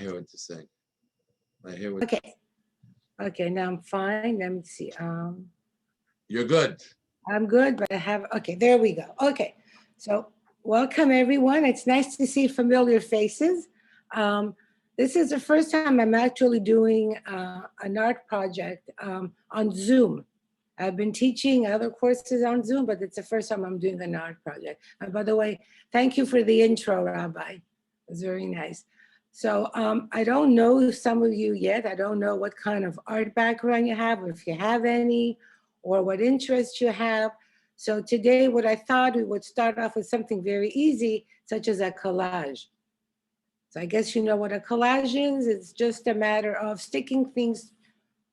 hear what you're saying. I hear what. Okay. Okay, now I'm fine. Let me see. You're good. I'm good, but I have, okay, there we go. Okay, so welcome everyone. It's nice to see familiar faces. Um, this is the first time I'm actually doing an art project on Zoom. I've been teaching other courses on Zoom, but it's the first time I'm doing an art project. And by the way, thank you for the intro, Rabbi. It's very nice. So I don't know some of you yet. I don't know what kind of art background you have, or if you have any, or what interests you have. So today, what I thought we would start off with something very easy, such as a collage. So I guess you know what a collage is. It's just a matter of sticking things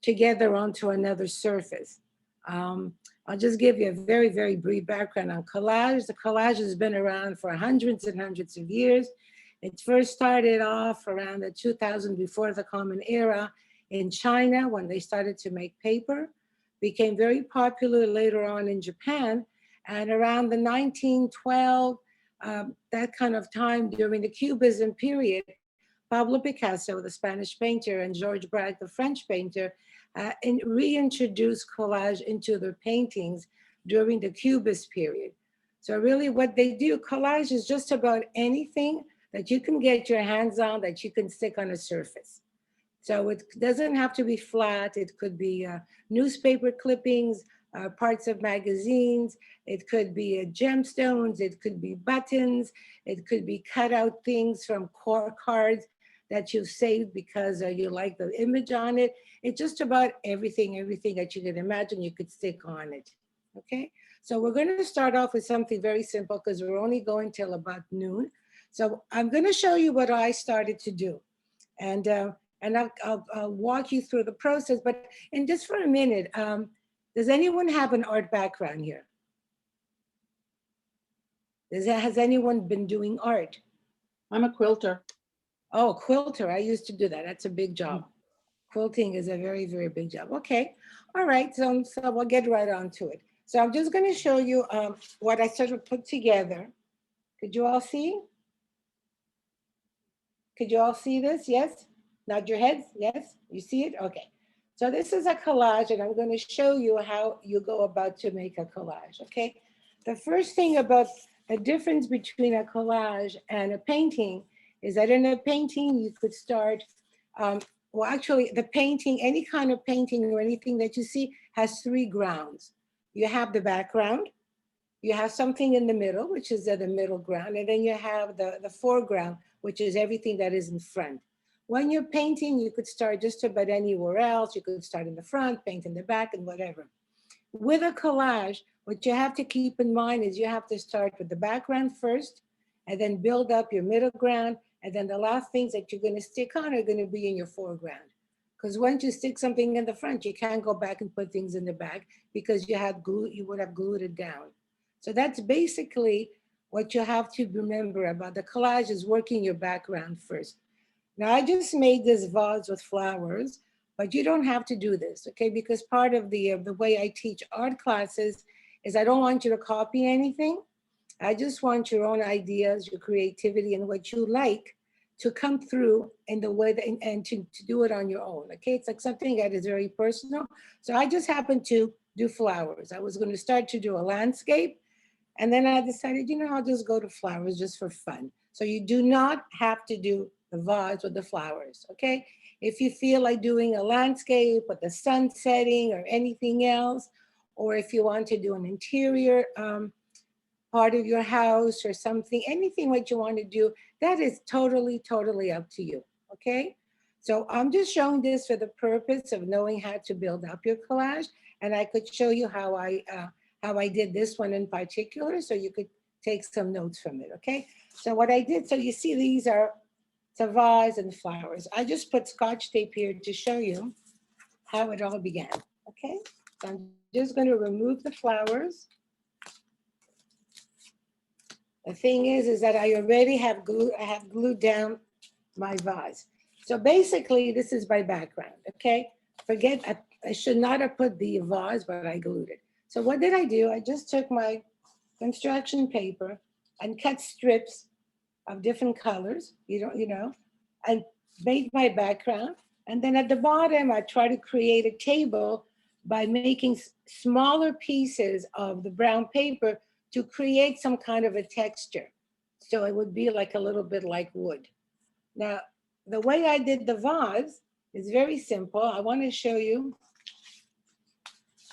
together onto another surface. I'll just give you a very, very brief background on collage. The collage has been around for hundreds and hundreds of years. It first started off around the 2000 before the Common Era in China when they started to make paper. Became very popular later on in Japan. And around the 1912, that kind of time during the Cubism period, Pablo Picasso, the Spanish painter, and George Braque, the French painter, reintroduced collage into their paintings during the Cubist period. So really what they do, collage is just about anything that you can get your hands on that you can stick on a surface. So it doesn't have to be flat. It could be newspaper clippings, parts of magazines. It could be gemstones. It could be buttons. It could be cut out things from core cards that you've saved because you like the image on it. It's just about everything that you can imagine you could stick on it, okay? So we're gonna start off with something very simple because we're only going till about noon. So I'm gonna show you what I started to do. And I'll walk you through the process, but in just for a minute, does anyone have an art background here? Has anyone been doing art? I'm a quilter. Oh, quilter, I used to do that. That's a big job. Quilting is a very, very big job. Okay, all right, so we'll get right on to it. So I'm just gonna show you what I sort of put together. Could you all see? Could you all see this? Yes? Nod your heads? Yes? You see it? Okay. So this is a collage, and I'm going to show you how you go about to make a collage, okay? The first thing about the difference between a collage and a painting is that in a painting, you could start, well, actually, the painting, any kind of painting or anything that you see has three grounds. You have the background, you have something in the middle, which is the middle ground, and then you have the foreground, which is everything that is in front. When you're painting, you could start just about anywhere else. You could start in the front, paint in the back, and whatever. With a collage, what you have to keep in mind is you have to start with the background first, and then build up your middle ground, and then the last things that you're going to stick on are going to be in your foreground. Because once you stick something in the front, you can't go back and put things in the back because you would have glued it down. So that's basically what you have to remember about the collage is working your background first. Now I just made this vase with flowers, but you don't have to do this, okay? Because part of the way I teach art classes is I don't want you to copy anything. I just want your own ideas, your creativity, and what you like to come through in the way that, and to do it on your own, okay? It's like something that is very personal. So I just happened to do flowers. I was going to start to do a landscape, and then I decided, you know, I'll just go to flowers just for fun. So you do not have to do the vase with the flowers, okay? If you feel like doing a landscape with the sun setting or anything else, or if you want to do an interior part of your house or something, anything what you want to do, that is totally, totally up to you, okay? So I'm just showing this for the purpose of knowing how to build up your collage, and I could show you how I did this one in particular, so you could take some notes from it, okay? So what I did, so you see these are the vase and flowers. I just put Scotch tape here to show you how it all began, okay? So I'm just going to remove the flowers. The thing is that I already have glued down my vase. So basically, this is my background, okay? Forget, I should not have put the vase, but I glued it. So what did I do? I just took my construction paper and cut strips of different colors, and made my background. And then at the bottom, I try to create a table by making smaller pieces of the brown paper to create some kind of a texture. So it would be like a little bit like wood. Now, the way I did the vase is very simple. I want to show you,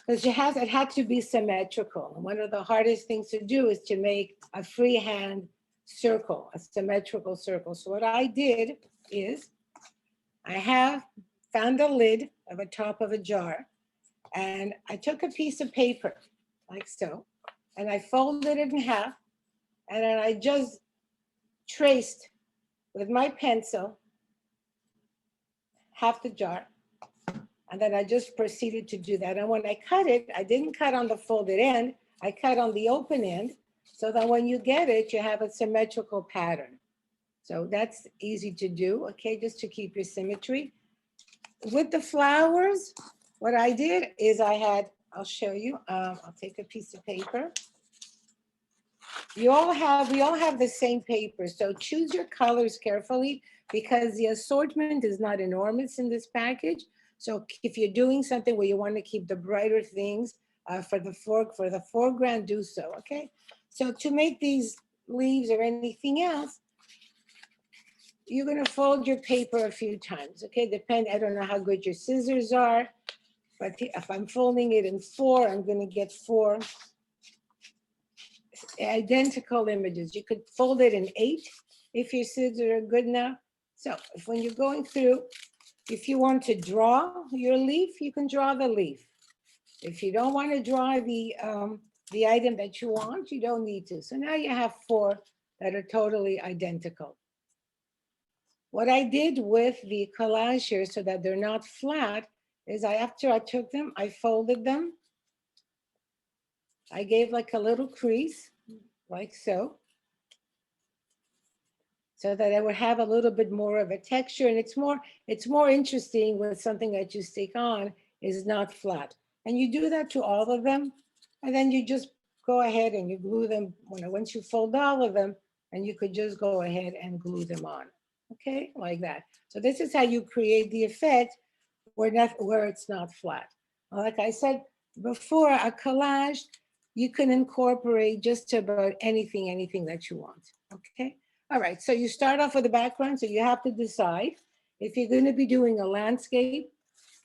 because it had to be symmetrical. And one of the hardest things to do is to make a freehand circle, a symmetrical circle. So what I did is I found the lid of a top of a jar, and I took a piece of paper like so, and I folded it in half, and then I just traced with my pencil half the jar. And then I just proceeded to do that. And when I cut it, I didn't cut on the folded end, I cut on the open end, so that when you get it, you have a symmetrical pattern. So that's easy to do, okay, just to keep your symmetry. With the flowers, what I did is I'll show you, I'll take a piece of paper. We all have the same paper, so choose your colors carefully because the assortment is not enormous in this package. So if you're doing something where you want to keep the brighter things for the foreground, do so, okay? So to make these leaves or anything else, you're gonna fold your paper a few times, okay? I don't know how good your scissors are, but if I'm folding it in 4, I'm gonna get 4 identical images. You could fold it in 8 if your scissors are good enough. So when you're going through, if you want to draw your leaf, you can draw the leaf. If you don't want to draw the item that you want, you don't need to. So now you have 4 that are totally identical. What I did with the collage here so that they're not flat is after I took them, I folded them. I gave like a little crease, like so that it would have a little bit more of a texture. And it's more interesting with something that you stick on is not flat. And you do that to all of them. And then you just go ahead and you glue them once you fold all of them, and you could just go ahead and glue them on. Okay, like that. So this is how you create the effect where it's not flat. Like I said before, a collage, you can incorporate just about anything that you want, okay? All right, so you start off with the background, so you have to decide. If you're gonna be doing a landscape,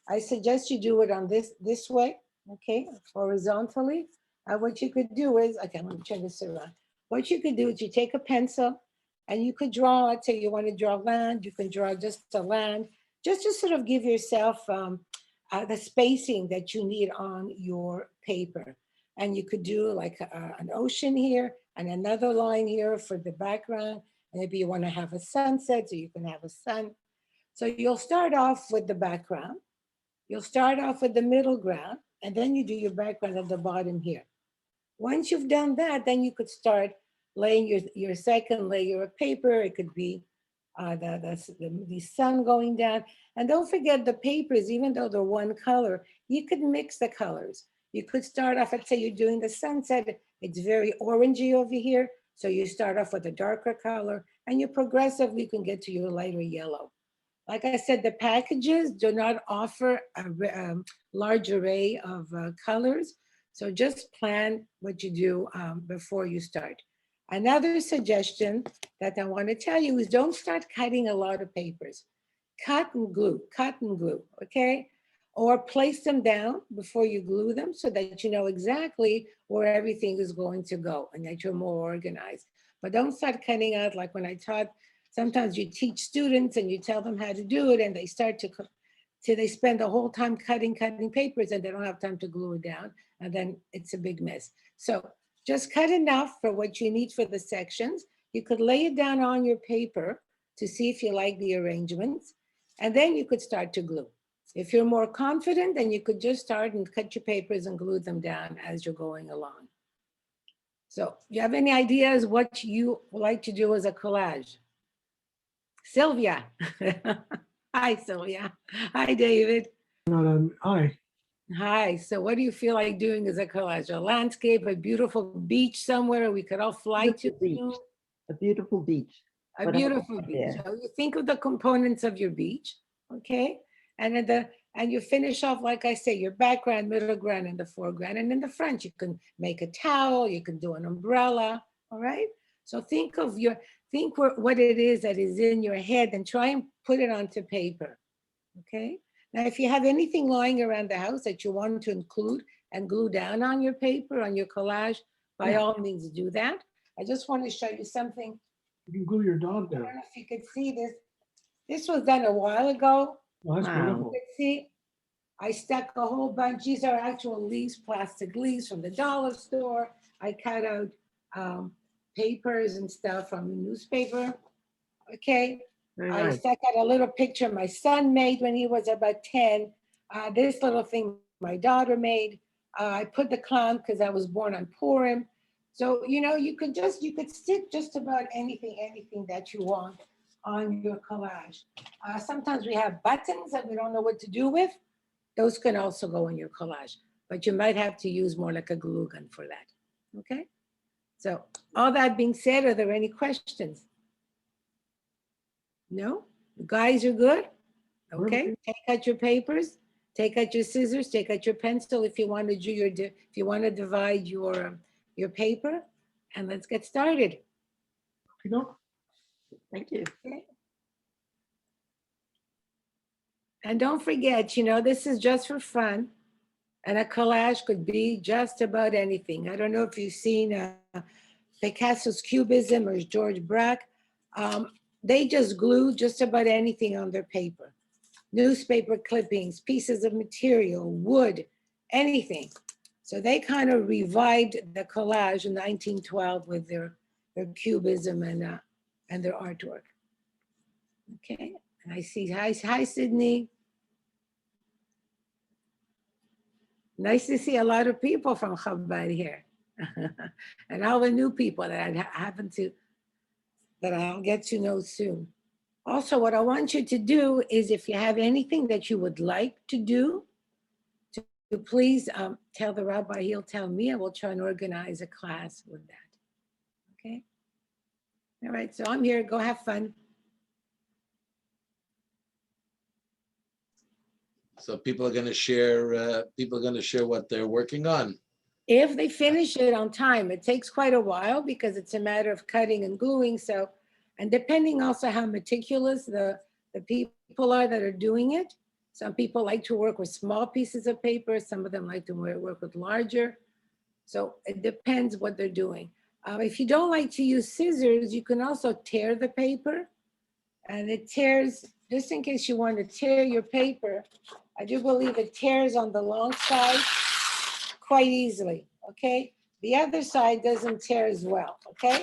I suggest you do it on this way, okay, horizontally. What you could do is, okay, let me turn this around. What you could do is you take a pencil and you could draw, let's say you want to draw land, you can draw just a land, just to sort of give yourself the spacing that you need on your paper. And you could do like an ocean here and another line here for the background. And maybe you want to have a sunset, so you can have a sun. So you'll start off with the background. You'll start off with the middle ground, and then you do your background at the bottom here. Once you've done that, then you could start laying your second layer of paper. It could be the sun going down. And don't forget the papers, even though they're one color, you could mix the colors. You could start off, let's say you're doing the sunset, it's very orangey over here. So you start off with a darker color and you progressively can get to your lighter yellow. Like I said, the packages do not offer a large array of colors. So just plan what you do before you start. Another suggestion that I want to tell you is don't start cutting a lot of papers. Cut and glue, okay? Or place them down before you glue them so that you know exactly where everything is going to go and that you're more organized. But don't start cutting out like when I taught. Sometimes you teach students and you tell them how to do it and they start they spend the whole time cutting papers and they don't have time to glue it down. And then it's a big mess. So just cut enough for what you need for the sections. You could lay it down on your paper to see if you like the arrangements. And then you could start to glue. If you're more confident, then you could just start and cut your papers and glue them down as you're going along. So do you have any ideas what you like to do as a collage? Sylvia. Hi, Sylvia. Hi, David. Hi. Hi. So what do you feel like doing as a collage? A landscape, a beautiful beach somewhere we could all fly to? Beach. A beautiful beach. A What else beautiful is beach. there? So you think of the components of your beach, okay? And then and you finish off, like I say, your background, middle ground, and the foreground. And in the front, you can make a towel, you can do an umbrella, all right? So think what it is that is in your head and try and put it onto paper, okay? Now, if you have anything lying around the house that you want to include and glue down on your paper, on your collage, by Yeah. all means do that. I just want to show you something. You can glue your dog I don't down. know if you could see this. This was done a while ago. Oh, that's Wow. You beautiful. could see, I stuck a whole bunch. These are actual leaves, plastic leaves from the dollar store. I cut out papers and stuff from the newspaper. Okay. Very I nice. stuck out a little picture my son made when he was about 10. This little thing my daughter made. I put the clown because I was born on Purim. So, you know, you could stick just about anything that you want on your collage. Sometimes we have buttons that we don't know what to do with. Those can also go in your collage, but you might have to use more like a glue gun for that. Okay. So all that being said, are there any questions? No? You guys are good? Okay, take out your papers, take out your scissors, take out your pencil if you want to do if you want to divide your paper, and let's get started. You know, Thank you. Okay. And don't forget, you know, this is just for fun, and a collage could be just about anything. I don't know if you've seen Picasso's Cubism or George Braque. They just glue just about anything on their paper. Newspaper clippings, pieces of material, wood, anything. So they kind of revived the collage in 1912 with their cubism and their artwork. Okay, and I see, hi Sydney. Nice to see a lot of people from Chabad here. And all the new people that I'll get to know soon. Also, what I want you to do is if you have anything that you would like to do, to please tell the rabbi, he'll tell me, and we'll try and organize a class with that. Okay? All right, so I'm here, go have fun. So people are going to share what they're working on. If they finish it on time, it takes quite a while because it's a matter of cutting and gluing. So, and depending also how meticulous the people are that are doing it. Some people like to work with small pieces of paper. Some of them like to work with larger. So it depends what they're doing. If you don't like to use scissors, you can also tear the paper, and it tears, just in case you want to tear your paper, I do believe it tears on the long side quite easily, okay? The other side doesn't tear as well, okay?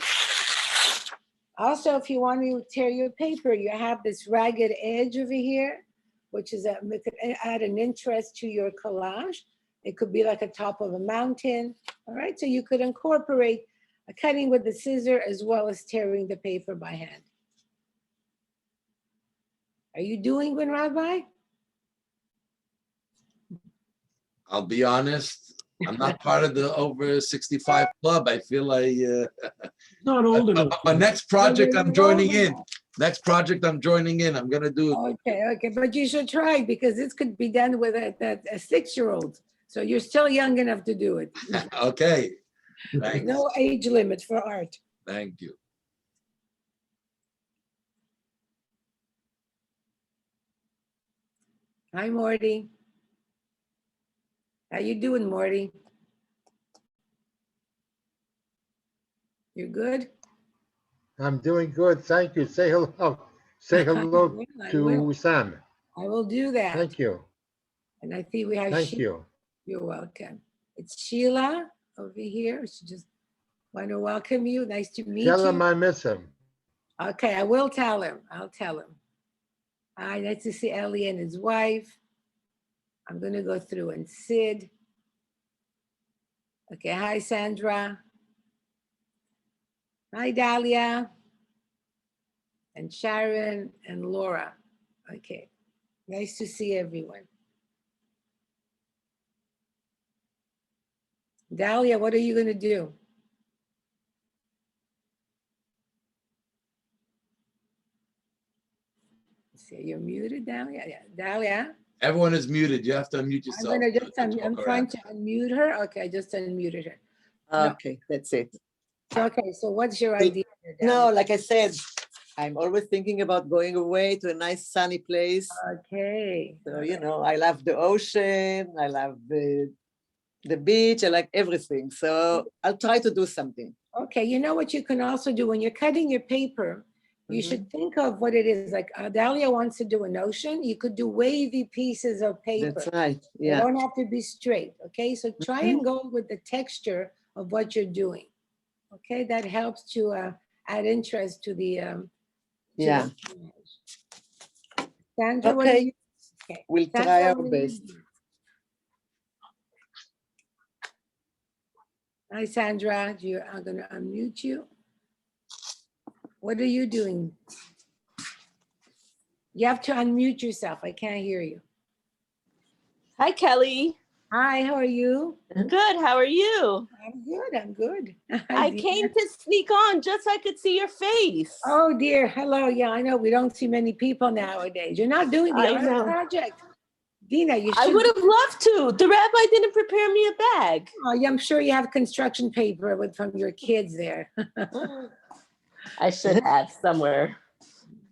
Also, if you want to tear your paper, you have this ragged edge over here, which is it could add an interest to your collage. It could be like a top of a mountain, all right? So you could incorporate a cutting with the scissor as well as tearing the paper by hand. Are you doing good, Rabbi? I'll be honest, I'm not part of the over 65 club. I feel not old enough. my next project Well, I'm you're joining older in. now. Next project I'm joining in. I'm gonna do Okay, but you should try because this could be done with a 6-year-old. So you're still young enough to do it. okay. Thanks. No age limit for art. Thank you. Hi, Morty. How you doing, Morty? You good? I'm doing good. Thank you. Say hello. Say hello I to will. Sam. I will do that. Thank you. And I see we have Thank Sheila. you. You're welcome. It's Sheila over here. She just want to welcome you. Nice to meet Tell you. him I miss him. Okay, I will tell him. I'll tell him. Hi, nice to see Ellie and his wife. I'm going to go through and Sid. Okay, hi, Sandra. Hi, Dahlia. And Sharon and Laura. Okay, nice to see everyone. Dahlia, what are you going to do? let's see, you're muted, Dahlia. Yeah, Dahlia. Everyone is muted. You have to unmute I'm yourself. gonna just, to I'm talk trying around. to unmute her. Okay, I just unmuted her. No. Okay, that's it. So, okay, so what's your Well, idea? No, Dahlia? like I said, I'm always thinking about going away to a nice sunny place. Okay. So, you know, I love the ocean, I love the beach, I like everything. So I'll try to do something. Okay, you know what you can also do when you're cutting your paper, you Mhm. should think of what it is. Like Dahlia wants to do an ocean, you could do wavy pieces of paper. That's right. They Yeah. don't have to be straight, okay? So try and go with the texture of what you're doing. Okay, that helps to add interest to the Yeah. image. Sandra, what do Okay. you? Okay. We'll Sandra, try our what do you best. do? Hi, Sandra. I'm gonna unmute you. What are you doing? You have to unmute yourself. I can't hear you. Hi, Kelly. Hi, how are you? Good. How are you? I'm good. I'm good. Hi, I dear. came to sneak on just so I could see your face. Oh dear. Hello. Yeah, I know we don't see many people nowadays. You're not doing the I art know. project. Dina, you I should. would have loved to. The rabbi didn't prepare me a bag. Oh, yeah, I'm sure you have construction paper from your kids there. I should have somewhere.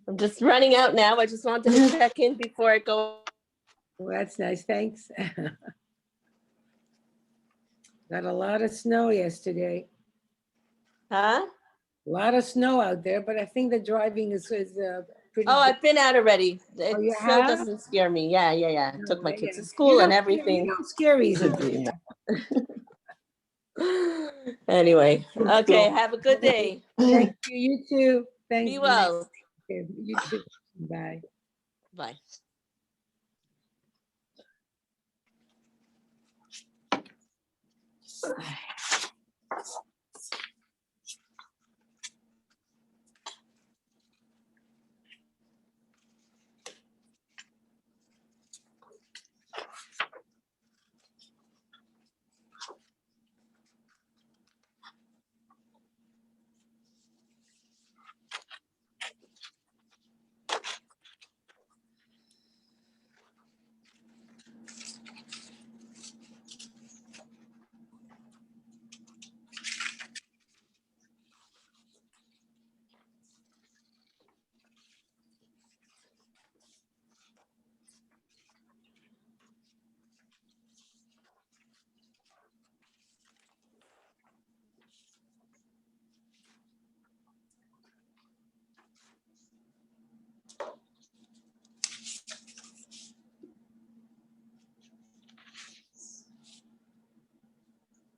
I'm just running out now. I just wanted to check in before I go. Well, that's nice. Thanks. Got a lot of snow yesterday. Huh? A lot of snow out there, but I think the driving is pretty Oh, good. I've been out already. Oh, you Snow have? doesn't scare me. Yeah. No, Took my yeah, kids yeah. to school and You everything. don't scare easily. Anyway, okay. Have a good day. Thank you. You too. Thanks. Be well. Okay, you too. Bye. Bye.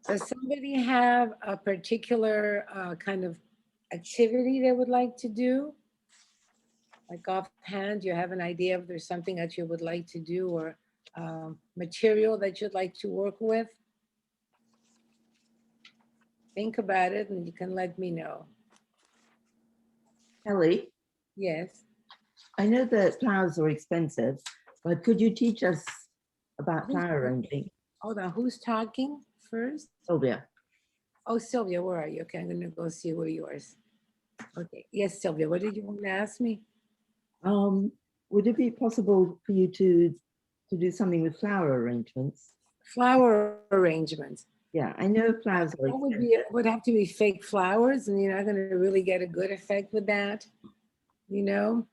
Does somebody have a particular kind of activity they would like to do? Like offhand, you have an idea if there's something that you would like to do or material that you'd like to work with? Think about it and you can let me know. Kelly, Yes. I know that flowers are expensive, but could you teach us about Who's flower talking? arranging? Hold on, who's talking first? Sylvia. Oh, Sylvia, where are you? Okay, I'm gonna go see where yours. Okay, yes, Sylvia, what did you want to ask me? Would it be possible for you to do something with flower arrangements? Flower arrangements. Yeah, I know flowers are That would expensive. would have to be fake flowers and you're not gonna really get a good effect with that. You know?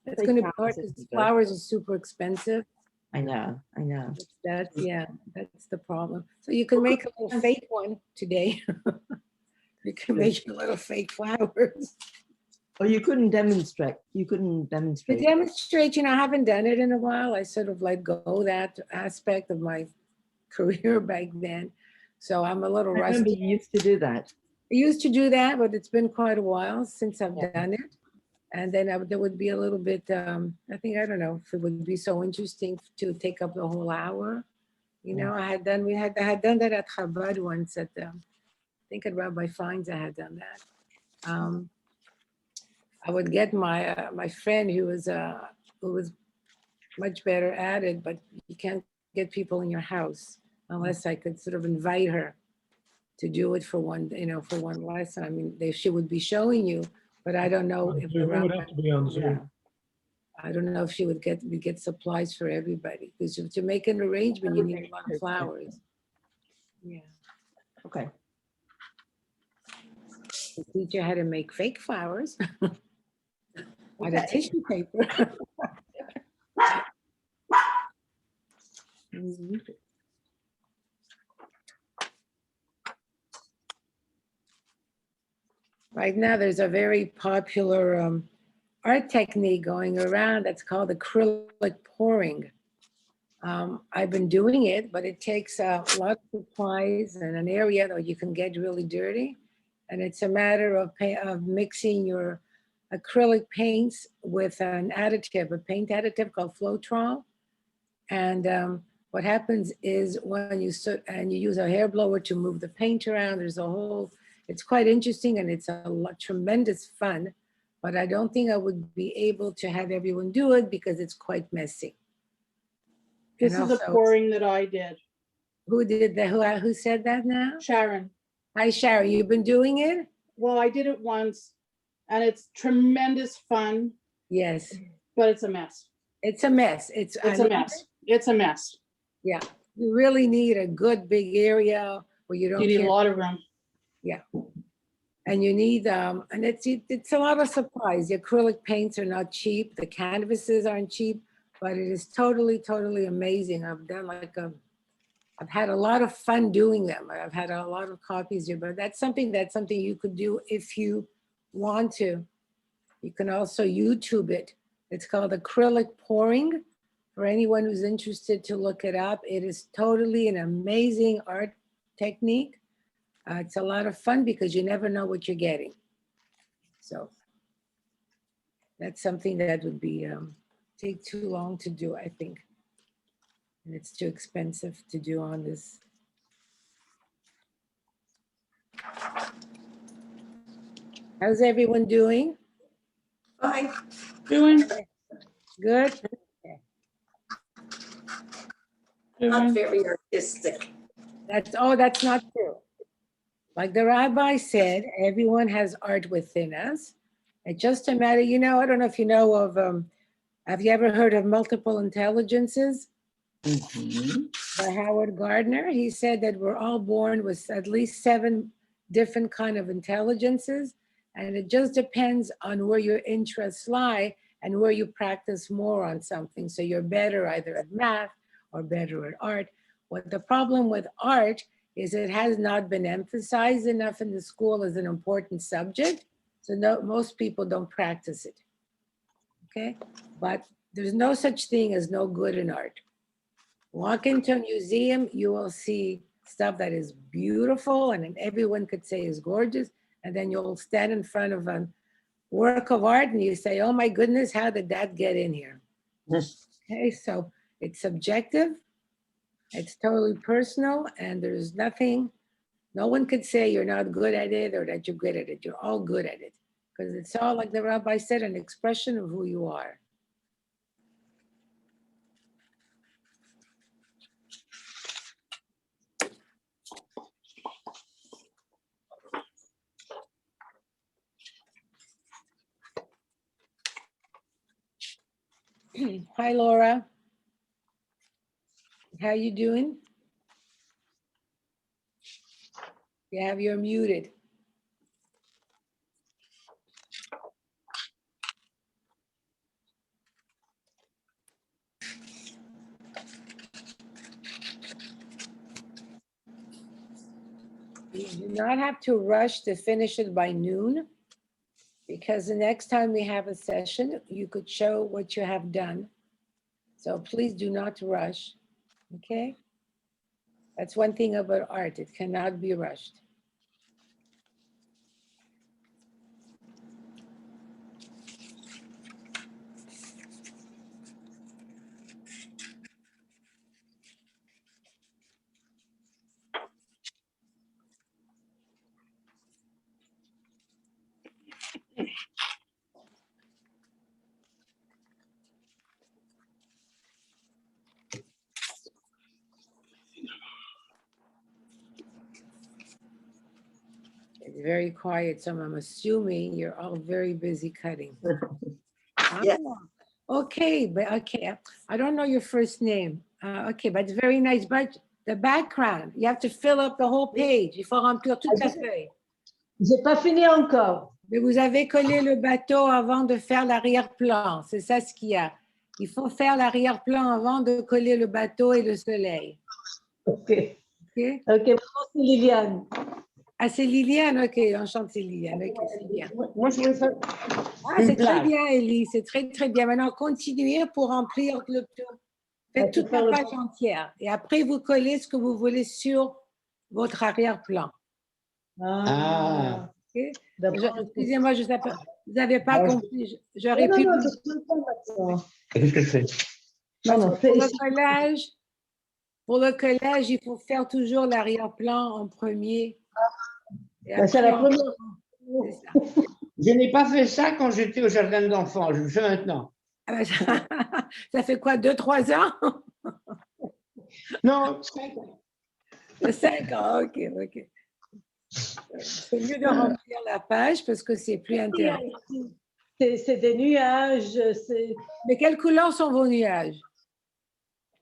It's Fake gonna be flowers hard because isn't good. flowers are super expensive. I know. That's, yeah, that's the problem. So you can make a little fake one today. You can make your little fake flowers. Or you couldn't demonstrate. To demonstrate. demonstrate, I haven't done it in a while. I sort of let go that aspect of my career back then. So I'm a little I remember rusty. you used to do that. I used to do that, but it's been quite a while since I've Yeah. done it. And then there would be a little bit, I don't know if it would be so interesting to take up the whole hour. I had done that at Chabad once at, I think at Rabbi Fein's I had done that. I would get my friend who was much better at it, but you can't get people in your house unless I could sort of invite her to do it for one lesson. I mean, she would be showing you, but I don't know if It would have to be on Yeah. Zoom. I don't know if she would we get supplies for everybody, because to make an arrangement, you need a lot of flowers. Yeah, Okay. the teacher had to make fake flowers out of Okay. tissue paper. Right now, there's a very popular art technique going around that's called acrylic pouring. I've been doing it, but it takes a lot of supplies and an area that you can get really dirty. And it's a matter of mixing your acrylic paints with an additive, a paint additive called Floetrol. And what happens is when you use a hair blower to move the paint around, there's a whole, it's quite interesting and it's tremendous fun, but I don't think I would be able to have everyone do it because it's quite messy. This And is a also- pouring that I did. Who did that? Who said that now? Sharon. Hi, Sharon. You've been doing it? Well, I did it once and it's tremendous fun, Yes. but it's a mess. It's a mess. It's It's a mess. It's a mess. Yeah. You really need a good big area where you don't You need a care- lot of room. And you need and it's a lot of supplies. The acrylic paints are not cheap. The canvases aren't cheap, but it is totally, totally amazing. I've done I've had a lot of fun doing them. I've had a lot of copies here, but that's something you could do if you want to. You can also YouTube it. It's called acrylic pouring. For anyone who's interested to look it up, it is totally an amazing art technique. It's a lot of fun because you never know what you're getting. So that's something that would be take too long to do, I think. And it's too expensive to do on this. How's everyone doing? Fine. Doing, Good? Not doing. very artistic. That's not true. Like the rabbi said, everyone has art within us. It's just a matter, I don't know if you know of, have you ever heard of multiple intelligences? By Howard Gardner. He said that we're all born with at least 7 different kind of intelligences. And it just depends on where your interests lie and where you practice more on something. So you're better either at math or better at art. What the problem with art is it has not been emphasized enough in the school as an important subject. So most people don't practice it. Okay, but there's no such thing as no good in art. Walk into a museum, you will see stuff that is beautiful and everyone could say is gorgeous. And then you'll stand in front of a work of art and you say, oh my goodness, how did that get in here? Okay, so it's subjective. It's totally personal and there's no one could say you're not good at it or that you're good at it. You're all good at it because it's all, like the rabbi said, an expression of who you are. Hi, Laura. How you doing? You're muted. You do not have to rush to finish it by noon because the next time we have a session, you could show what you have done. So please do not rush, okay? That's one thing about art, it cannot be rushed. It's very quiet, so I'm assuming you're all very busy cutting. Yeah. Okay, but okay, I don't know your first name. Okay, but it's very nice. But the background, you have to fill up the whole page. Il faut remplir toute la feuille. J'ai pas fini encore. Mais vous avez collé le bateau avant de faire l'arrière-plan. C'est ça ce qu'il y a. Il faut faire l'arrière-plan avant de coller le bateau et le soleil. Ok. OK? Ok, maintenant c'est Liliane. Ah, c'est Liliane. OK, enchantée Liliane. OK, c'est bien. Moi, je voulais faire Ah, c'est très bien, Ellie. C'est très, très bien. Maintenant, continuez pour remplir le tout. Faites toute la page entière. Et après, vous collez ce que vous voulez sur votre arrière-plan. Ah. OK? D'abord, Excusez-moi, je sais pas. Vous n'avez pas Moi, je- compris. J'aurais non, pu. non, c'est tout le temps maintenant. Qu'est-ce que c'est? Non, non, fais Pour le collage, il faut faire toujours l'arrière-plan en premier. Et Ben, c'est après, la première. c'est ça. Je n'ai pas fait ça quand j'étais au jardin d'enfants. Je le fais maintenant. Ah ben, ça fait quoi, 2-3 ans? Non, 5 ans. 5 ans, ok, ok. C'est mieux de remplir la page parce que c'est plus intéressant. C'est des nuages. Mais quelles couleurs sont vos nuages?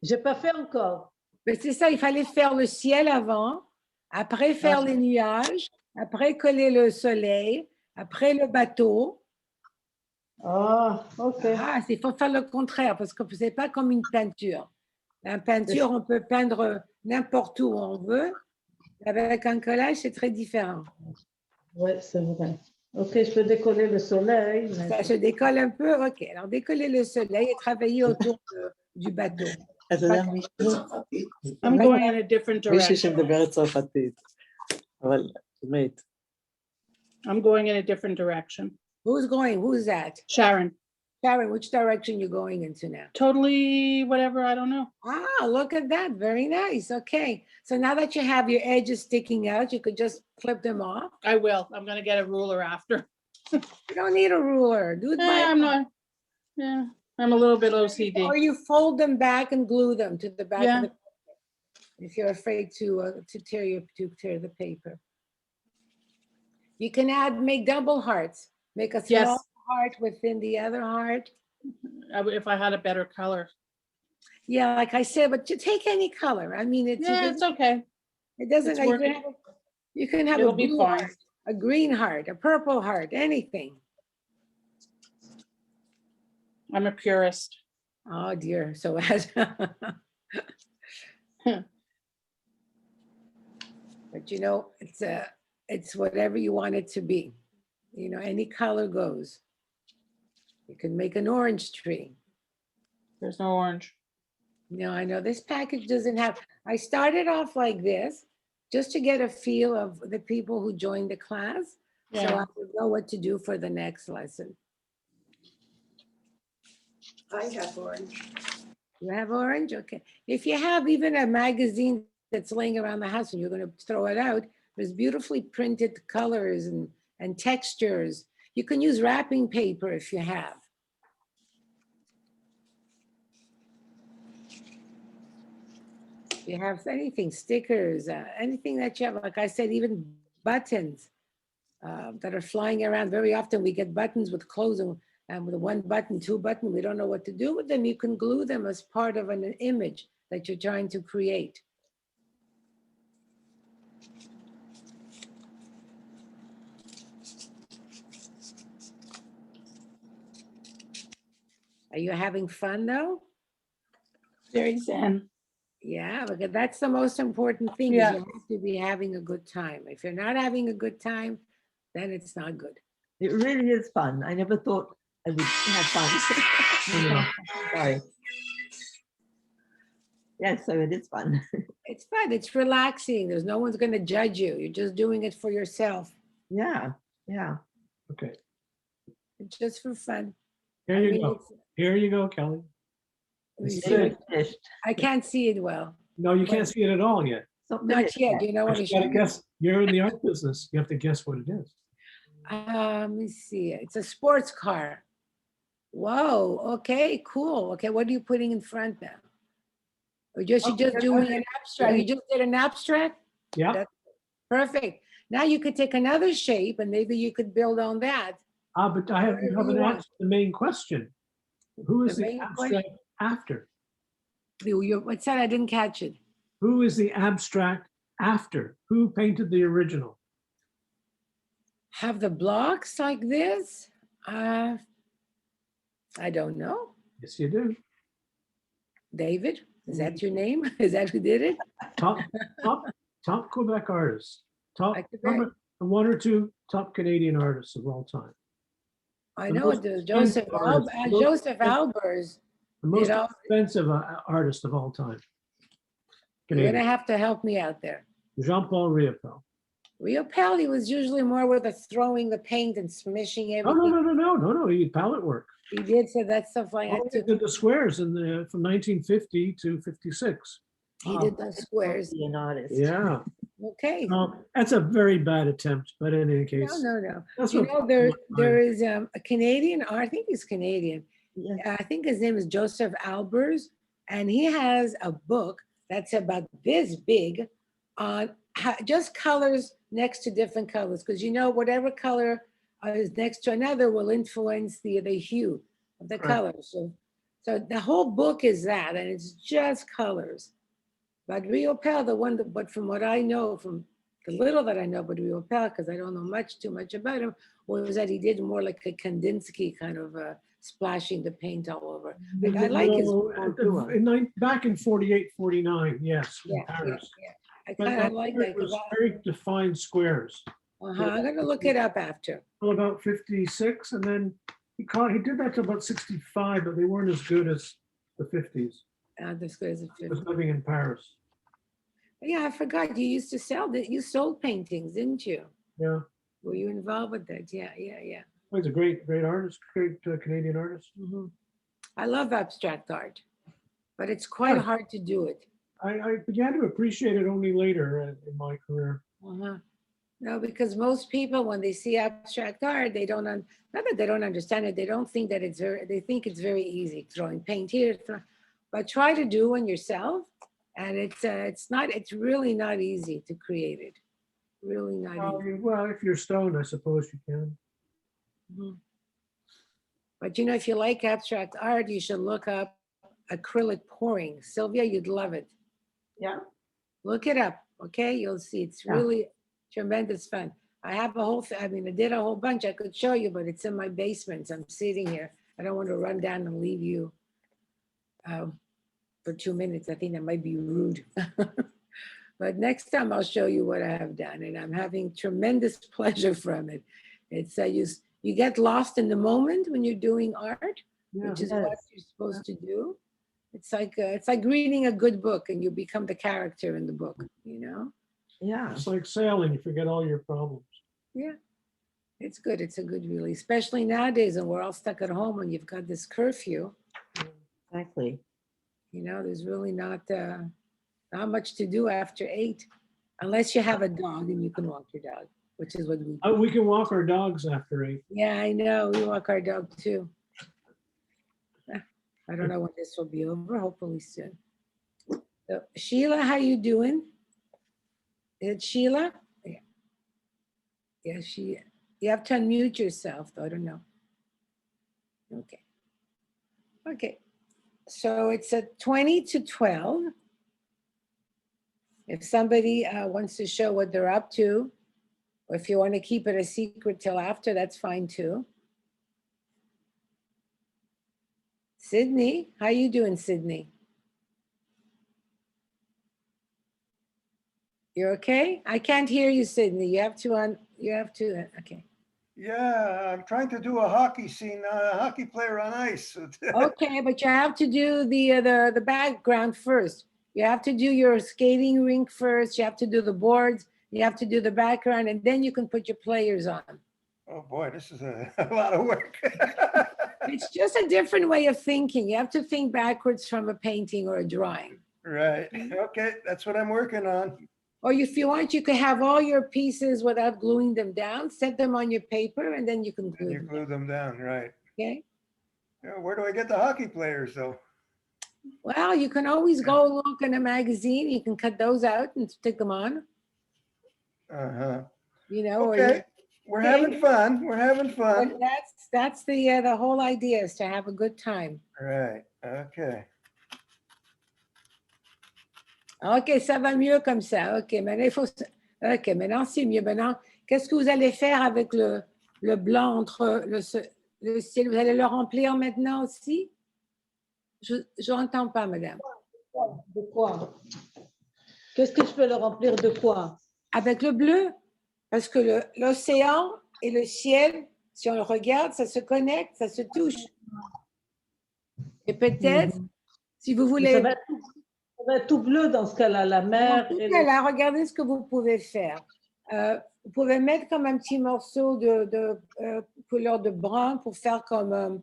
J'ai pas fait encore. Ben, c'est ça, il fallait faire le ciel avant, après faire les nuages, après coller le soleil, après le bateau. Ah, ok. Ah, il faut faire le contraire parce que ce n'est pas comme une peinture. La peinture, on peut peindre n'importe où on veut. Avec un collage, c'est très différent. Oui, c'est vrai. Ok, je peux décoller le soleil. mais- Ça se décolle un peu. OK. Alors, décoller le soleil et travailler autour du bateau. אתה יודע, I'm going in a different מישהי direction. שמדברת צרפתית, אבל באמת, I'm going in a different direction. Who's going? Who's that? Sharon, Sharon, which direction you going into now? totally whatever, I don't know. Ah, look at that. Very nice. Okay. So now that you have your edges sticking out, you could just clip them off. I will. I'm going to get a ruler after. You don't need a ruler. Do it by I'm not. Yeah, I'm a little bit OCD. Or you fold them back and glue them to the back Yeah. of the paper if you're afraid to tear the paper. You can make double hearts. Make a small Yes. heart within the other heart. If I had a better color. Yeah, like I said, but to take any color. I mean, Yeah, it's okay. it doesn't. it's You can working. have, you can have It'll a be blue fine. heart, a green heart, a purple heart, anything. I'm a purist. Oh dear. So as but you know, it's whatever you want it to be. You know, any color goes. You can make an orange tree. There's no orange. No, I know this package doesn't have, I started off like this just to get a feel of the people who joined the class. So Yeah. I would know what to do for the next lesson. I have orange. You have orange? Okay. If you have even a magazine that's laying around the house and you're going to throw it out, there's beautifully printed colors and textures. You can use wrapping paper if you have. You have anything, stickers, anything that you have, like I said, even buttons that are flying around. Very often we get buttons with clothes and with one button, two button, we don't know what to do with them. You can glue them as part of an image that you're trying to create. Are you having fun though? Very zen. Yeah, because that's the most important thing. Yeah. Is you have to be having a good time. If you're not having a good time, then it's not good. It really is fun. I never thought I would have fun. Sorry. Yes, so it is fun. It's fun. It's relaxing. There's no one's going to judge you. You're just doing it for yourself. Yeah, yeah. Okay, It's just for fun. here I you mean, go. Here you go, Kelly. it's- It's good. Finished. I can't see it well. No, you can't see it at all yet. Not Not finished yet. You know what You it gotta should guess. You're in the art business. You have to guess what it is. Let me see. It's a sports car. Whoa. Okay, cool. Okay, what are you putting in front now? Or just you're just doing an abstract? You just did an abstract? Yeah, That's perfect. Now you could take another shape and maybe you could build on that. but I haven't Whatever you answered want. the main question. Who is The the main abstract after? What's that? I didn't catch it. Who is the abstract after? Who painted the original? Have the blocks like this? I don't know. Yes, you do. David, is that your name? Is that who did it? Top, top Quebec artists. Top, Quebec. number one or two top Canadian artists of all time. I The know most it was Joseph expensive artist, the most Joseph Albers. The most know, expensive artist of all time. You're Canadian. gonna have to help me out there. Jean-Paul Riopel. Riopel, he was usually more with the throwing the paint and smishing No, everything. no. He did palette work. He did, so that stuff I had He to. did the squares from 1950 to 56. He did those squares. Be an artist. Yeah. Okay. That's a very bad attempt, but in any case. No. That's You what know, there is a Canadian, I think he's Canadian. Yeah. I think his name is Joseph Albers, and he has a book that's about this big on just colors next to different colors. Because you know, whatever color is next to another will influence the hue of the Right. color. So the whole book is that, and it's just colors. But Riopel, but from what I know, from the little that I know about Riopel, because I don't know too much about him, was that he did more like a Kandinsky kind of splashing the paint all over. Like, I like his work. Back in 48, 49, yes, in Paris. I But kind of like that. it was very defined squares. I'm gonna look it up after. Till about 56, and then he did that to about 65, but they weren't as good as the 50s. This guy's a He was living in Paris. Yeah, I forgot. You used to sell that. You sold paintings, didn't you? Yeah. Were you involved with that? Yeah. He's a great artist, great Canadian artist. Mm-hmm. I love abstract art, but it's quite hard to do it. I began to appreciate it only later in my career. No, because most people, when they see abstract art, they don't, not that they don't understand it, they don't think that they think it's very easy, throwing paint here, but try to do one yourself. And it's really not easy to create it. Really not easy. Well, if you're stoned, I suppose you can. Mm-hmm. But you know, if you like abstract art, you should look up acrylic pouring. Sylvia, you'd love it. Yeah. Look it up, okay? You'll see. It's really tremendous fun. I have a whole, I did a whole bunch. I could show you, but it's in my basement. So I'm sitting here. I don't want to run down and leave you for 2 minutes. I think that might be rude. But next time I'll show you what I have done, and I'm having tremendous pleasure from it. It's you get lost in the moment when you're doing art, which is what you're supposed to do. It's like reading a good book, and you become the character in the book. You know. Yeah. It's like sailing. You forget all your problems. Yeah, it's good. It's a good release, especially nowadays, and we're all stuck at home, and you've got this curfew. Exactly. You know, there's really not much to do after 8, unless you have a dog and you can walk your dog, which is what we do. We can walk our dogs after 8. Yeah, I know. We walk our dog too. I don't know when this will be over. Hopefully soon. So, Sheila, how you doing? Is it Sheila? Yeah. Yeah, you have to unmute yourself, though. I don't know. Okay. Okay. So it's a 20 to 12. If somebody wants to show what they're up to, or if you want to keep it a secret till after, that's fine too. Sydney, how you doing, Sydney? You're okay? I can't hear you, Sydney. You have to, okay. Yeah, I'm trying to do a hockey scene, a hockey player on ice. Okay, but you have to do the background first. You have to do your skating rink first. You have to do the boards. You have to do the background, and then you can put your players on. Oh boy, this is a lot of work. It's just a different way of thinking. You have to think backwards from a painting or a drawing. Right. Okay, that's what I'm working on. Or if you want, you could have all your pieces without gluing them down, set them on your paper, and then you can glue them. Glue them down, right? Okay. Yeah, where do I get the hockey players though? Well, you can always go look in a magazine. You can cut those out and stick them on. Uh-huh. You know, Okay. We're having fun. We're having fun. But that's the whole idea, is to have a good time. Right, okay. OK, ça va mieux comme ça. OK, maintenant, OK, maintenant, c'est mieux. Maintenant, qu'est-ce que vous allez faire avec le blanc entre le ciel? Vous allez le remplir maintenant aussi? Je n'entends pas, madame. De quoi? Qu'est-ce que je peux le remplir de quoi? Avec le bleu, parce que l'océan et le ciel, si on le regarde, ça se connecte, ça se touche. Et peut-être, si vous voulez... Ça va être tout bleu dans ce cas-là, la mer. Dans ce cas-là, regardez ce que vous pouvez faire. Vous pouvez mettre comme un petit morceau de couleur de brun pour faire comme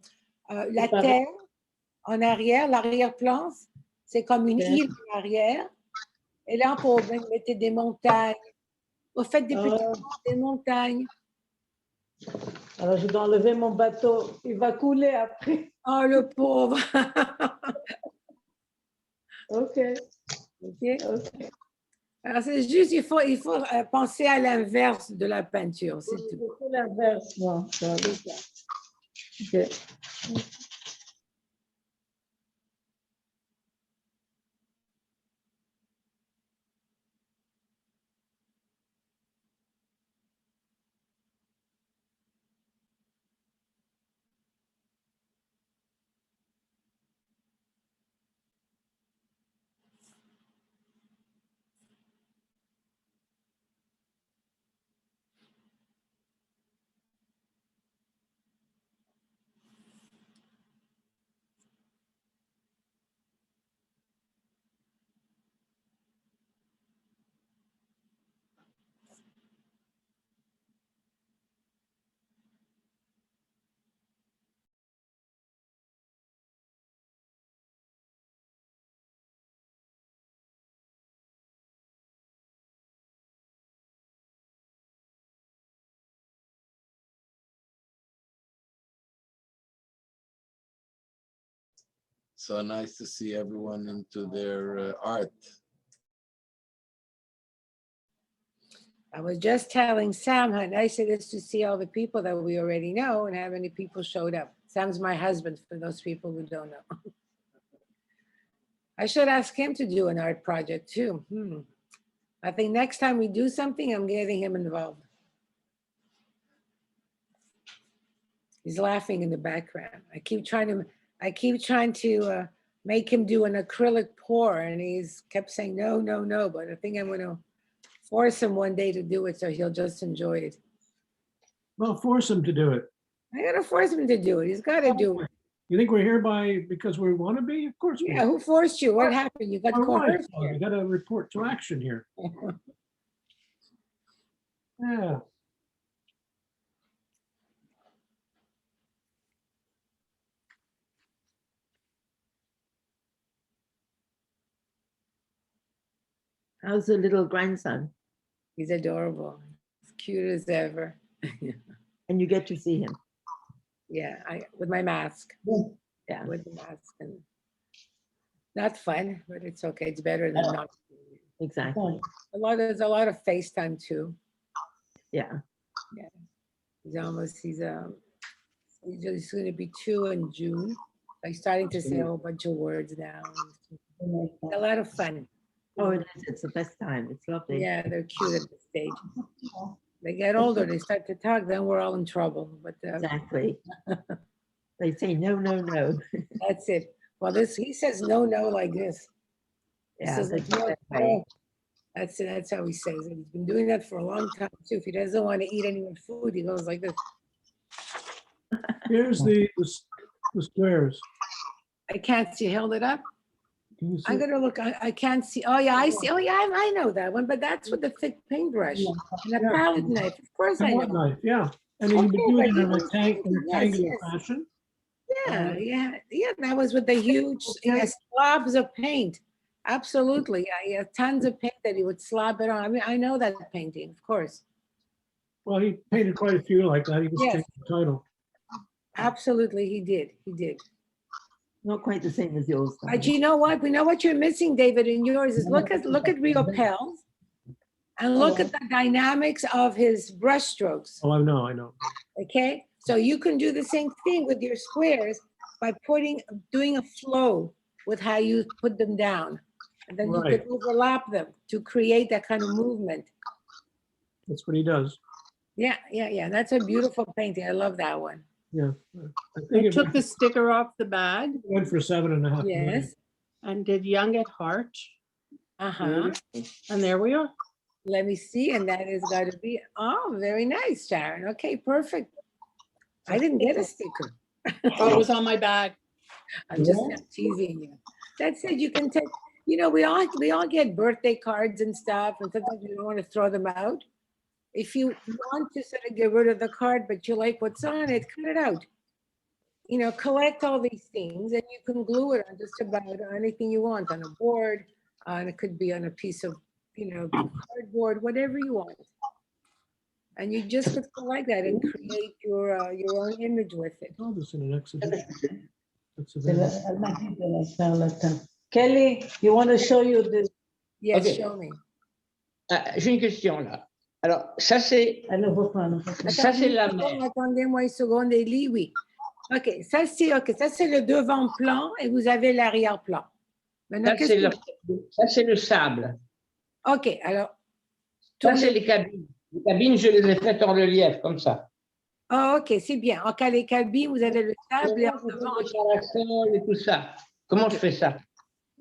la terre en arrière, l'arrière-plan. C'est comme une île en arrière. Et là, on peut mettre des montagnes. Vous faites des montagnes. Alors, je dois enlever mon bateau. Il va couler après. Oh, le pauvre. OK. Alors, c'est juste, il faut penser à l'inverse de la peinture. C'est tout. C'est l'inverse, moi. OK. So nice to see everyone into their art. I was just telling Sam how nice it is to see all the people that we already know and how many people showed up. Sam's my husband, for those people who don't know. I should ask him to do an art project too. I think next time we do something, I'm getting him involved. He's laughing in the background. I keep trying to make him do an acrylic pour, and he's kept saying no, no, no. But I think I'm going to force him one day to do it, so he'll just enjoy it. Well, force him to do it. I got to force him to do it. He's got to do it. You think we're here because we want to be? Of course we Yeah, are. who forced you? What happened? You got Our wife, coerced. you got to report to action here. Yeah. How's the little grandson? He's adorable. As cute as ever. And you get to see him? Yeah, with my mask. Yeah. With the mask. And not fun, but it's okay. It's better than not. Exactly. There's a lot of FaceTime too. Yeah. Yeah. He's going to be 2 in June. Like starting to say a whole bunch of words now. It's a lot of fun. Oh, it is. It's the best time. It's lovely. Yeah, they're cute at this stage. They get older, they start to talk, then we're all in trouble. But Exactly. They say no, no, no. that's it. Well, he says no, no like this. He Yeah, says, that's no, that way. no. That's it. That's how he says it. He's been doing that for a long time too. If he doesn't want to eat any more food, he goes like this. Here's the squares. I can't see. Held it up. Can you see? I'm gonna look. I can't see. Oh yeah, I see. Oh yeah, I know that one. But that's with the thick paintbrush and a palette knife. Of course, I Palette know. knife, yeah. And you've been Okay, doing but it in a yes, rectangular yes. fashion. Yeah. That was with the huge slabs of paint. Absolutely. Yeah, tons of paint that he would slab it on. I mean, I know that painting, of course. Well, he painted quite a few like that. He just Yes. changed the title. Absolutely, he did. He did. Not quite the same as yours. though. But you know what? We know what you're missing, David, in yours is look at Rio Pels And look at the dynamics of his brush strokes. Oh, I know. Okay, so you can do the same thing with your squares by doing a flow with how you put them down. And then you Right. could overlap them to create that kind of movement. That's what he does. Yeah. That's a beautiful painting. I love that one. Yeah. I I think it took the sticker off the bag went for 7.5 million. Yes. and did Young at Heart. Uh-huh. And there we are. Let me see. And that is got to be, oh, very nice, Sharon. Okay, perfect. I didn't get a sticker. Oh, it was on my bag. I'm just teasing you. That said, you can take, we all get birthday cards and stuff, and sometimes you don't want to throw them out. If you want to sort of get rid of the card, but you like what's on it, cut it out. Collect all these things, and you can glue it on just about anything you want, on a board, and it could be on a piece of, cardboard, whatever you want. And you just could collect that and create your own image with it. Oh, this in an exhibition. That's C'est available. la- Kelly, you want to show you this? Yes, Okay. show me. J'ai une question là. Alors, ça c'est ça c'est la mer. Attendez-moi une seconde, Élie, oui. OK, ça c'est le devant-plan et vous avez l'arrière-plan. Maintenant, Ça c'est le sable. OK, alors. Ça c'est les cabines. Les cabines, je les ai faites en relief comme ça. Ah, OK, c'est bien. OK, les cabines, vous avez le sable et en Les devant. parasols et tout ça. Comment je fais ça?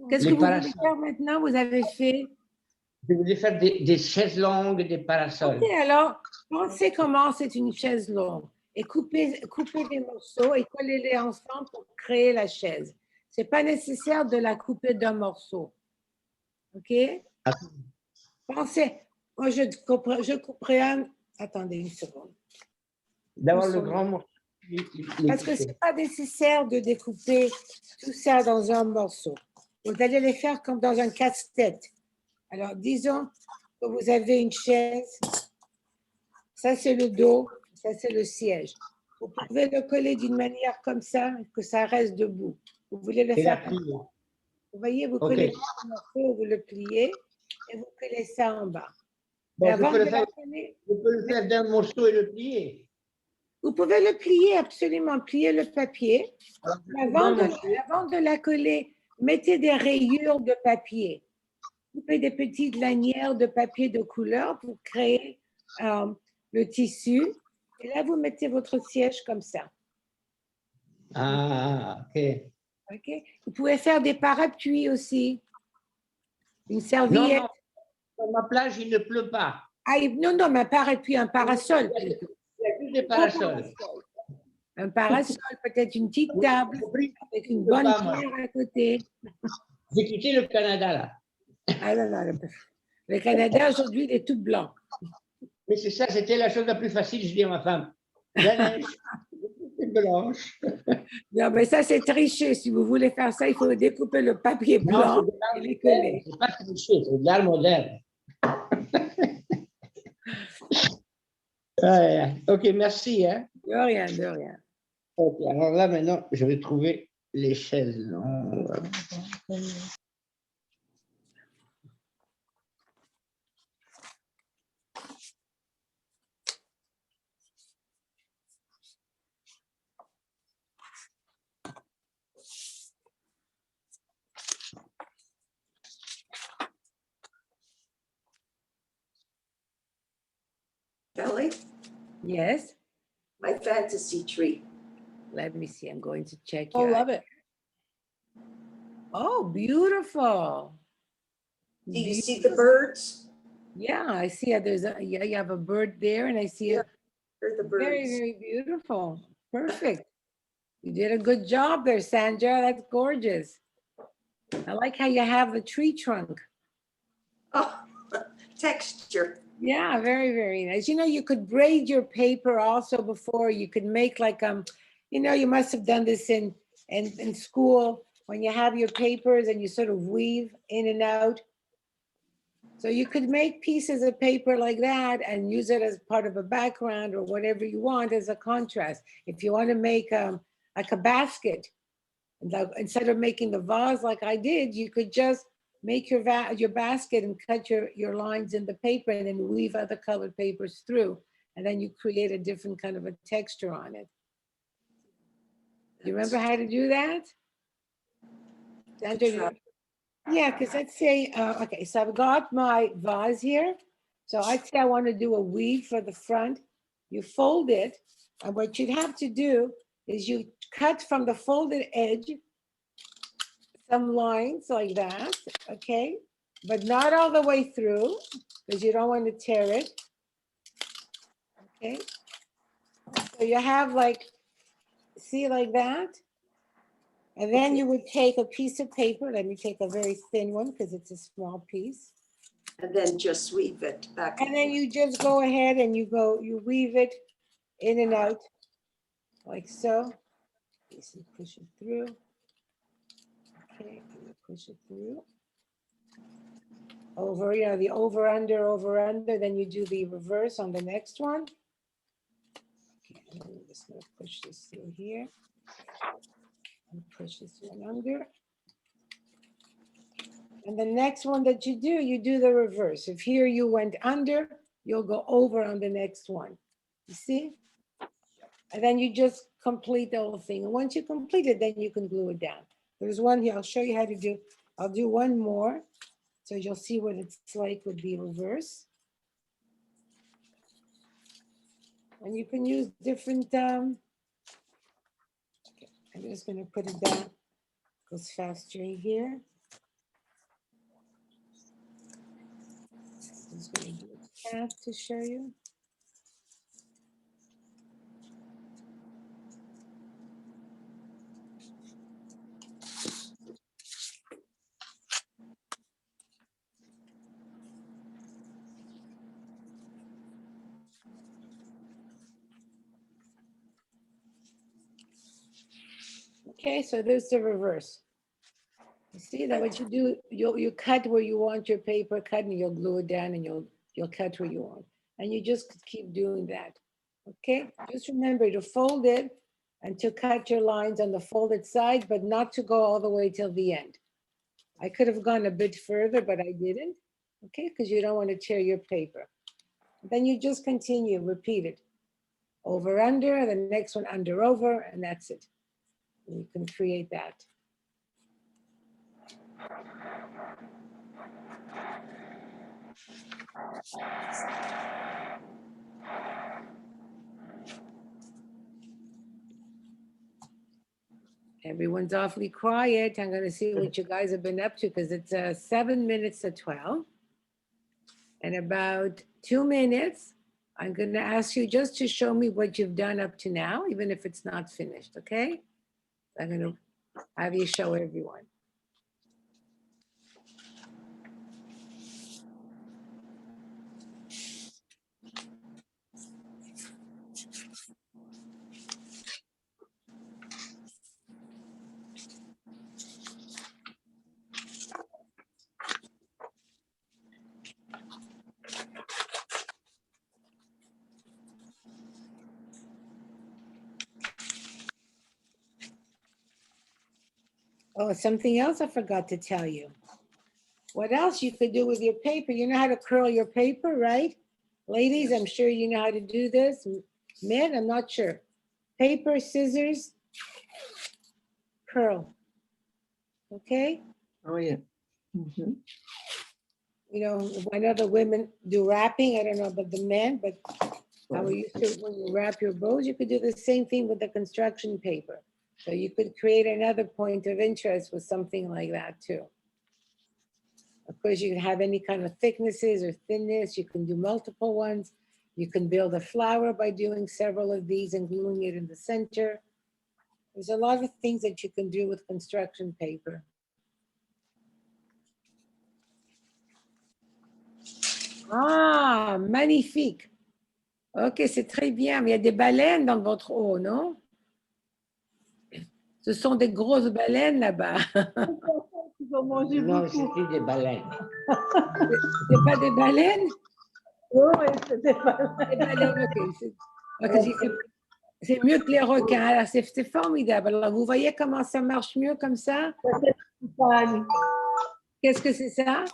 Qu'est-ce que vous voulez faire maintenant? Vous avez fait. Je voulais faire des chaises longues, des parasols. OK, alors, pensez comment c'est une chaise longue et coupez les morceaux et collez-les ensemble pour créer la chaise. C'est pas nécessaire de la couper d'un morceau. OK? Pensez, moi je couperai un. Attendez une seconde. D'avoir le grand morceau. Parce que c'est pas nécessaire de découper tout ça dans un morceau. Vous allez les faire comme dans un casse-tête. Alors, disons que vous avez une chaise. Ça, c'est le dos. Ça, c'est le siège. Vous pouvez le coller d'une manière comme ça, que ça reste debout. Vous voulez le faire comme ça. Vous voyez, vous collez le morceau, vous le pliez et vous collez ça en bas. Bon, je peux le faire d'un morceau et le plier. Vous pouvez le plier, absolument, plier le papier. Avant de la coller, mettez des rayures de papier. Coupez des petites lanières de papier de couleur pour créer le tissu. Et là, vous mettez votre siège comme ça. Ah, OK. OK. Vous pouvez faire des parapluies aussi. Une serviette. Non, sur ma plage, il ne pleut pas. Ah, non, mais un parapluie, un parasol. Il y a juste des parasols. Un parasol, peut-être une petite table avec une bonne pierre à côté. J'ai quitté le Canada, là. Ah non, le Canada, aujourd'hui, il est tout blanc. Mais c'est ça, c'était la chose la plus facile, je dis à ma femme. La neige, c'est blanche. Non, mais ça, c'est tricher. Si vous voulez faire ça, il faut découper le papier blanc et les coller. C'est pas tricher, c'est de l'art moderne. OK, merci. Hein. De rien, de rien. Okay, alors là, maintenant, je vais trouver les chaises longues. Kelly, Yes. my fantasy tree. Let me see. I'm going to check. Oh, love it. Oh, beautiful. Do you see the birds? Yeah, I see. You have a bird there, and I see it. They're the birds. Very, very beautiful. Perfect. You did a good job there, Sandra. That's gorgeous. I like how you have the tree trunk. Oh, texture. Yeah, very, very nice. You could braid your paper also before. You could make like, you must have done this in school when you have your papers and you sort of weave in and out. So you could make pieces of paper like that and use it as part of a background or whatever you want as a contrast. If you want to make like a basket, instead of making the vase like I did, you could just make your basket and cut your lines in the paper and then weave other colored papers through. And then you create a different kind of a texture on it. You remember how to do that? Sandra, yeah, because let's say, okay, so I've got my vase here. So I'd say I want to do a weave for the front. You fold it, and what you'd have to do is you cut from the folded edge some lines like that, okay? But not all the way through, because you don't want to tear it, okay? So you have like, see like that? And then you would take a piece of paper. Let me take a very thin one because it's a small piece. And then just weave it back. And then you just go ahead and you weave it in and out like so. You push it through. Okay, you push it through. Over, you know, the over, under, then you do the reverse on the next one. Okay, and then I'm just gonna push this through here. And push this one under. And the next one that you do the reverse. If here you went under, you'll go over on the next one. You see? And then you just complete the whole thing. And once you complete it, then you can glue it down. There's one here, I'll show you how to do. I'll do one more. So you'll see what it's like with the reverse. And you can use different, okay, I'm just gonna put it down. Goes faster in here. I'm just gonna do a tab to show you. Okay, so there's the reverse. You see that what you do, you cut where you want your paper cut and you'll glue it down and you'll cut where you want. And you just keep doing that. Okay, just remember to fold it and to cut your lines on the folded side, but not to go all the way till the end. I could have gone a bit further, but I didn't. Okay, because you don't want to tear your paper. Then you just continue, repeat it. Over, under, the next one under, over, and that's it. You can create that. Everyone's awfully quiet. I'm going to see what you guys have been up to because it's 7 minutes to 12. In about 2 minutes, I'm going to ask you just to show me what you've done up to now, even if it's not finished, okay? I'm going to have you show everyone. Oh, something else I forgot to tell you. What else you could do with your paper? You know how to curl your paper, right? Ladies, I'm sure you know how to do this. Men, I'm not sure. Paper, scissors, curl. Okay? Oh, yeah. Mhm. You know, when other women do wrapping, I don't know about the men, but how we used to, when you wrap your bows, you could do the same thing with the construction paper. So you could create another point of interest with something like that too. Of course, you can have any kind of thicknesses or thinness. You can do multiple ones. You can build a flower by doing several of these and gluing it in the center. There's a lot of things that you can do with construction paper. Ah, magnifique. Ok, c'est très bien. Mais il y a des baleines dans votre eau, non? Ce sont des grosses baleines là-bas. Non, c'était des baleines. C'est pas des baleines? Oui, c'était pas. Des baleines, ok. C'est mieux que les requins. Alors, c'est formidable. Alors, vous voyez comment ça marche mieux comme ça? Qu'est-ce que c'est ça?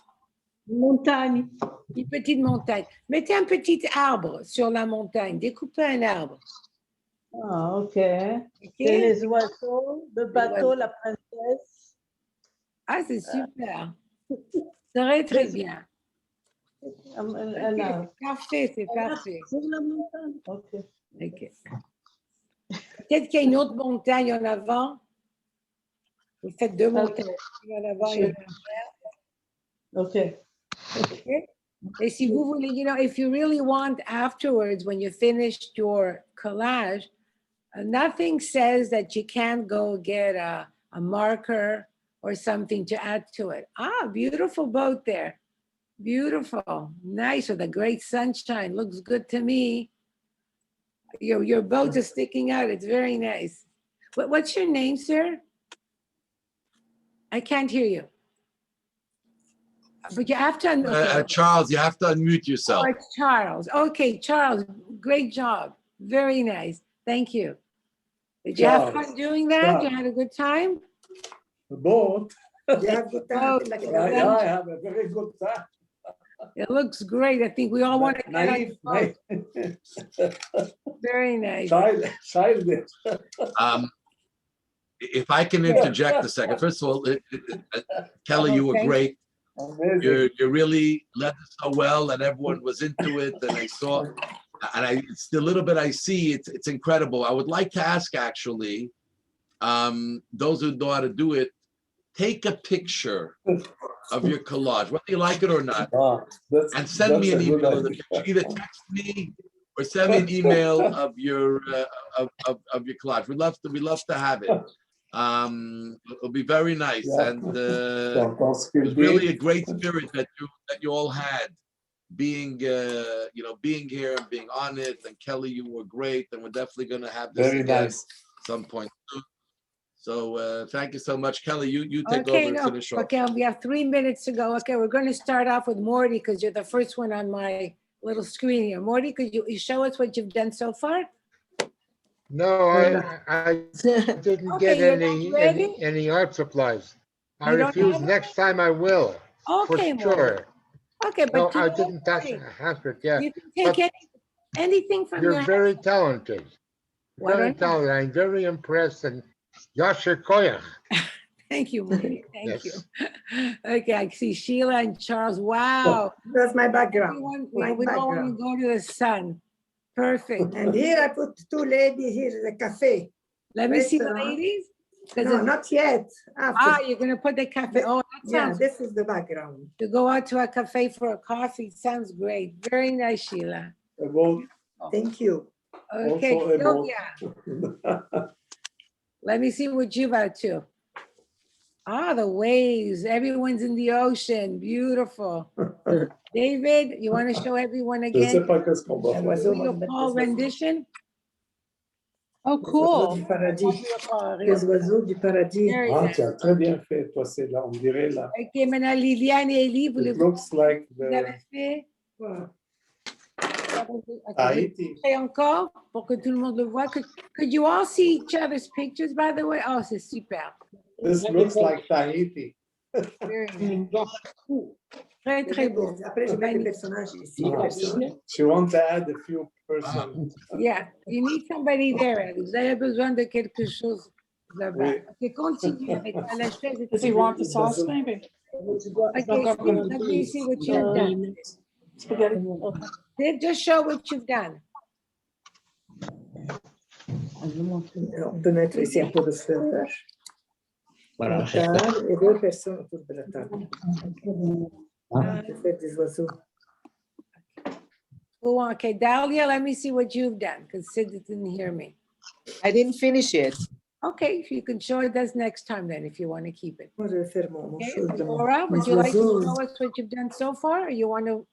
Montagne. Une petite montagne. Mettez un petit arbre sur la montagne. Découpez un arbre. Ah, ok. OK? C'est les oiseaux, le bateau, la princesse. Ah, c'est super. Très, très bien. Un arbre. Parfait, c'est parfait. Sur la montagne. Ok. OK. Peut-être qu'il y a une autre montagne en avant. Vous faites deux montagnes. Une en avant et une en Ok. arrière. OK? Et si vous voulez, you know, if you really want afterwards, when you finished your collage, nothing says that you can't go get a marker or something to add to it. Ah, beautiful boat there. Beautiful. Nice with a great sunshine. Looks good to me. Your boat is sticking out. It's very nice. What's your name, sir? I can't hear you. But you have to unmute. Charles, you have to unmute yourself. Oh, it's Charles. Okay, Charles, great job. Very nice. Thank you. Did you have fun doing that? You had a good time? The boat. Yeah, good time. Oh, I have a very good time. it looks great. I think we all want to get on the boat. Naive. Very nice. Childish. If I can interject a second. First of all, Kelly, you were Okay. great. Amazing. You really led us so well, and everyone was into it. And I saw, and it's the little bit I see, it's incredible. I would like to ask, actually, those who know how to do it, take a picture of your collage, whether you like it or not, and send me an email of the picture. Either text me or send me an email of your collage. We'd love to have it. It'll be very nice, and it was really a great spirit that you all had, being being here and being on it. And Kelly, you were great, and we're definitely going to have this Very again nice. some point soon. So thank you so much, Kelly. You take Okay, over and no, finish off. okay, we have 3 minutes to go. Okay, we're going to start off with Morty because you're the first one on my little screen here. Morty, could you show us what you've done so far? No, I didn't Okay, get you're not ready? any art supplies. I You don't refuse. have it? Next time I will, for Okay, Morty. sure. Okay, No, but I today, didn't touch Morty, it, yeah. you can take anything from your You're house. very talented. Why Very don't you? talented. I'm very impressed, and Yasher Koyach. Thank you, Morty. Thank Yes. you. Okay, I see Sheila and Charles. Wow. That's my background. We all want to go to the sun. Perfect. And here I put two ladies, here is a cafe. Let me see the Restaurant. ladies. No, not yet. After. You're going to put the cafe. Oh, that Yeah, sounds this is the background. to go out to a cafe for a coffee. Sounds great. Very nice, Sheila. Thank you. Okay, Also a boat. Sylvia. Let me see what you've got too. The waves. Everyone's in the ocean. Beautiful. David, you want to show everyone Je sais again pas qu'est-ce qu'on va faire. your Paul rendition? Oh, cool. Du paradis. Les oiseaux du paradis. Very Ah, nice. tu as très bien fait, toi, c'est là, on dirait là. Ok, maintenant Liliane et Elie, It voulez-vous looks like vous avez the fait? Tahiti. Et encore, pour que tout le monde le voit. Could you all see each other's pictures, by the way? Oh, c'est super. This looks like Tahiti. Very nice. Très, très beau. Après, je mets les personnages ici. Les personnages. She wants to add a few persons. Yeah, you need somebody there. Vous avez besoin de quelque chose là-bas. Oui. Ok, continue avec la chaise. Does he want the sauce, maybe? Okay, let me see what you've done. Spaghetti? Then just show what you've done. On peut mettre ici un peu de fleurs. Voilà. Et deux personnes autour de la table. Je fais des oiseaux. Go on. Okay, Dahlia, let me see what you've done because Sid didn't hear me. I didn't finish it. Okay, if you can show it us next time then, if you want to keep it. Moi, je vais faire mon Okay, chose de mon- Laura, would mes you like to oiseaux. show us what you've done so far, or you want to?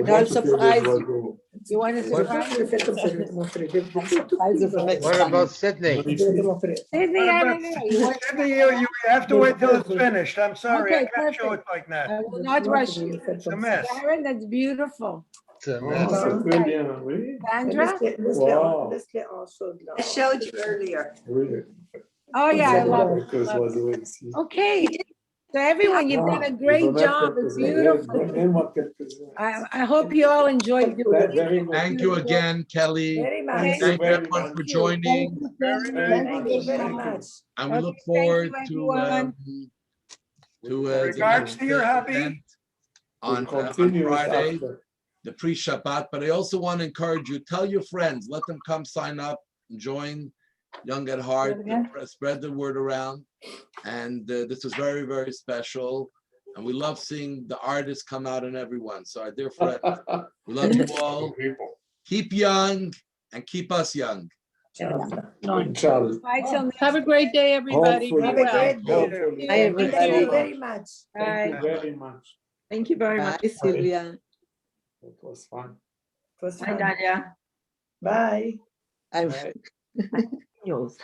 I'll surprise you. You want to Je surprise? vais faire comme ça, je vais te montrer. Des tout Surprise you for petits. next What time. about Sydney? Je vais te montrer. Sydney, I don't know. You want- Sydney, you have to wait till it's finished. I'm sorry, I Okay, can't show it perfect. like that. I will not rush you. It's a mess. Sharon, that's beautiful. It's a Oh, mess. c'est très bien, oui. Sandra? Wow. Laisse-les en chaude là. I showed you earlier. Oui. Oh, yeah, I Nous love avons it. quelques Love it. oiseaux ici. Okay, So everyone, you've done a great job. It's beautiful. I hope you all enjoyed doing it. Thank you again, Kelly. Very much. Thank Thank you. everyone for joining, Thank you very much. and we look Okay, thank forward you, to everyone. the Regards to your next hubby. event on Friday, the pre-Shabbat. But I also want to encourage you, tell your friends, let them come sign up and join Young at Heart, spread the word around. And this is very, very special. And we love seeing the artists come out and everyone. So our dear friends, we love you all. Keep young and keep us young. Bye till next. Have a great day, everybody. Be Have a well. great day. Hi, Thank you everybody. very much. Bye. Thank you very much. Bye, Sylvia. It was Bye, fun. Nadia. Bye. I'm Yours.